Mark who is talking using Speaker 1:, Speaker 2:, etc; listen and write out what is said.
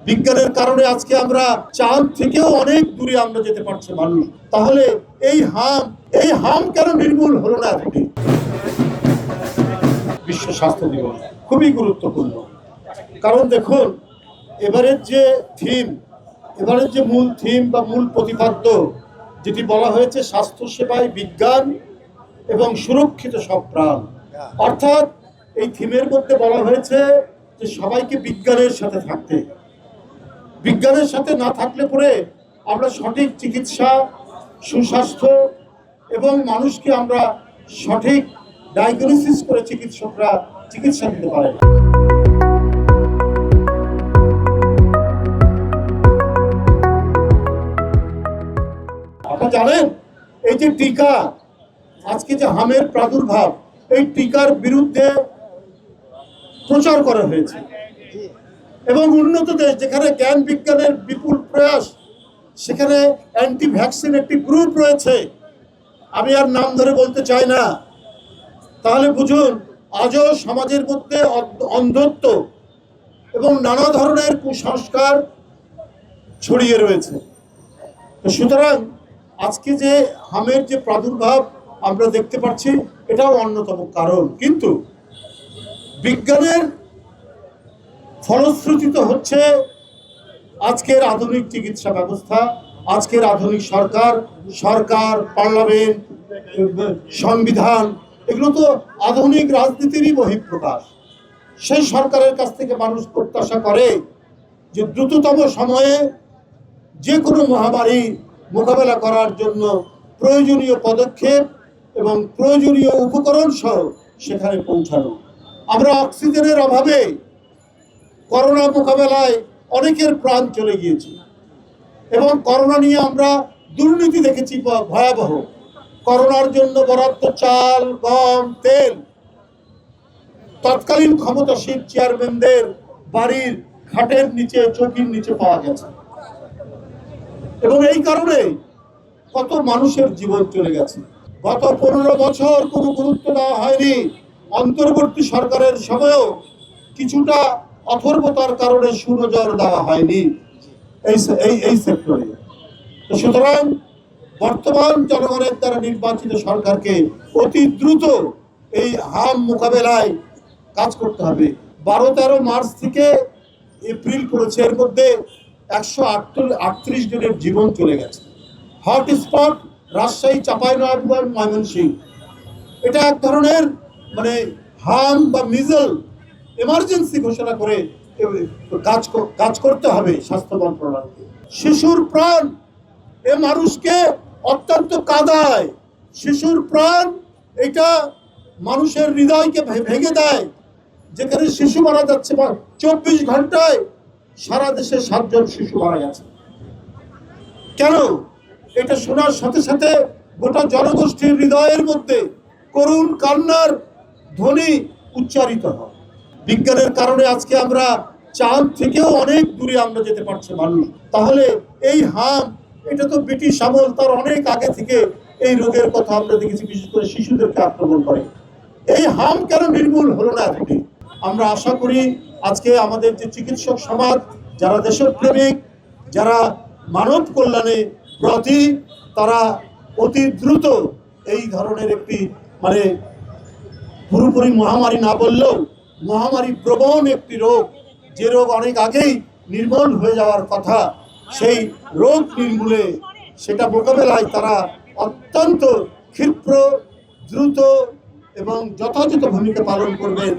Speaker 1: বিজ্ঞানের কারণে আজকে আমরা চাঁদ থেকেও অনেক দূরে আমরা যেতে পারছি মানুষ। তাহলে এই হাম কেন নির্মূল হলো না? বিশ্ব স্বাস্থ্য দিবস খুবই গুরুত্বপূর্ণ, কারণ দেখুন এবারের যে মূল থিম বা মূল প্রতিপাদ্য যেটি বলা হয়েছে, স্বাস্থ্য সেবায় বিজ্ঞান এবং সুরক্ষিত সব প্রাণ। অর্থাৎ এই থিমের মধ্যে বলা হয়েছে যে সবাইকে বিজ্ঞানের সাথে থাকতে, বিজ্ঞানের সাথে না থাকলে পরে আমরা সঠিক চিকিৎসা, সুস্বাস্থ্য এবং মানুষকে আমরা সঠিক ডায়াগনোসিস করে চিকিৎসকরা চিকিৎসা দিতে পারে। আপনারা জানেন এই যে টিকা, আজকে যে হামের প্রাদুর্ভাব, এই টিকার বিরুদ্ধে প্রচার করা হয়েছে এবং উন্নত দেশ যেখানে জ্ঞান বিজ্ঞানের বিপুল প্রয়াস, সেখানে অ্যান্টি ভ্যাকসিন একটি গ্রুপ রয়েছে, আমি আর নাম ধরে বলতে চাই না। তাহলে বুঝুন আজও সমাজের মধ্যে অন্ধত্ব এবং নানা ধরনের কুসংস্কার ছড়িয়ে রয়েছে। তো সুতরাং আজকে যে হামের যে প্রাদুর্ভাব আমরা দেখতে পাচ্ছি, এটাও অন্যতম কারণ। কিন্তু বিজ্ঞানের ফলশ্রুতিতে হচ্ছে আজকের আধুনিক চিকিৎসা ব্যবস্থা, আজকের আধুনিক সরকার, পার্লামেন্ট, সংবিধান, এগুলো তো আধুনিক রাজনীতিরই বহিঃপ্রকাশ। সেই সরকারের কাছ থেকে মানুষ প্রত্যাশা করে যে দ্রুততম সময়ে যে কোনো মহামারী মোকাবেলা করার জন্য প্রয়োজনীয় পদক্ষেপ এবং প্রয়োজনীয় উপকরণ সহ সেখানে পৌঁছানো। আমরা অক্সিজেনের অভাবে করোনা মোকাবেলায় অনেকের প্রাণ চলে গিয়েছে এবং করোনা নিয়ে আমরা দুর্নীতি দেখেছি ভয়াবহ। করোনার জন্য বরাদ্দ চাল, গম, তেল তৎকালীন ক্ষমতাসীন চেয়ারম্যানদের বাড়ির খাটের নিচে, চৌকির নিচে পাওয়া গেছে এবং এই কারণে কত মানুষের জীবন চলে গেছে। গত 15 বছর কোনো গুরুত্ব দেওয়া হয়নি। অন্তর্বর্তী সরকারের সময়ও কিছুটা অথর্বতার কারণে সুনজর দেওয়া হয়নি এই সেক্টরে। সুতরাং বর্তমান জনগণের দ্বারা নির্বাচিত সরকারকে অতি দ্রুত এই হাম মোকাবেলায় কাজ করতে হবে। 12-13 মার্চ থেকে এপ্রিল করেছে, এর মধ্যে 138 জনের জীবন চলে গেছে। হটস্পট রাজশাহী, চাঁপাইনবাবগঞ্জ, ময়মনসিংহ। এটা এক ধরনের হাম বা মিজল এমার্জেন্সি ঘোষণা করে কাজ করতে হবে স্বাস্থ্য মন্ত্রণালয়কে। শিশুর প্রাণ এ মানুষকে অত্যন্ত কাঁদায়। শিশুর প্রাণ এটা মানুষের হৃদয়কে ভেঙে দেয়। যেখানে শিশু মারা যাচ্ছে, 24 ঘন্টায় সারা দেশে 7 জন শিশু মারা গেছে। কেন? এটা শোনার সাথে সাথে গোটা জনগোষ্ঠীর হৃদয়ের মধ্যে করুণ কান্নার ধ্বনি উচ্চারিত হয়। বিজ্ঞানের কারণে আজকে আমরা চাঁদ থেকেও অনেক দূরে আমরা যেতে পারছি মানুষ। তাহলে এই হাম, এটা তো ব্রিটিশ আমল, তার অনেক আগে থেকে এই রোগের কথা আমরা দেখেছি, বিশেষ করে শিশুদেরকে আক্রমণ করে। এই হাম কেন নির্মূল হলো না এখনই? আমরা আশা করি আজকে আমাদের যে চিকিৎসক সমাজ, যারা দেশপ্রেমিক, যারা মানব কল্যাণে ব্রতী, তারা অতি দ্রুত এই ধরনের একটি পুরোপুরি মহামারী না বললেও মহামারী প্রবণ একটি রোগ, যে রোগ অনেক আগেই নির্মূল হয়ে যাওয়ার কথা, সেই রোগ নির্মূলে, সেটা মোকাবেলায় তারা অত্যন্ত ক্ষিপ্র, দ্রুত এবং যথাযথ ভূমিকা পালন করবেন।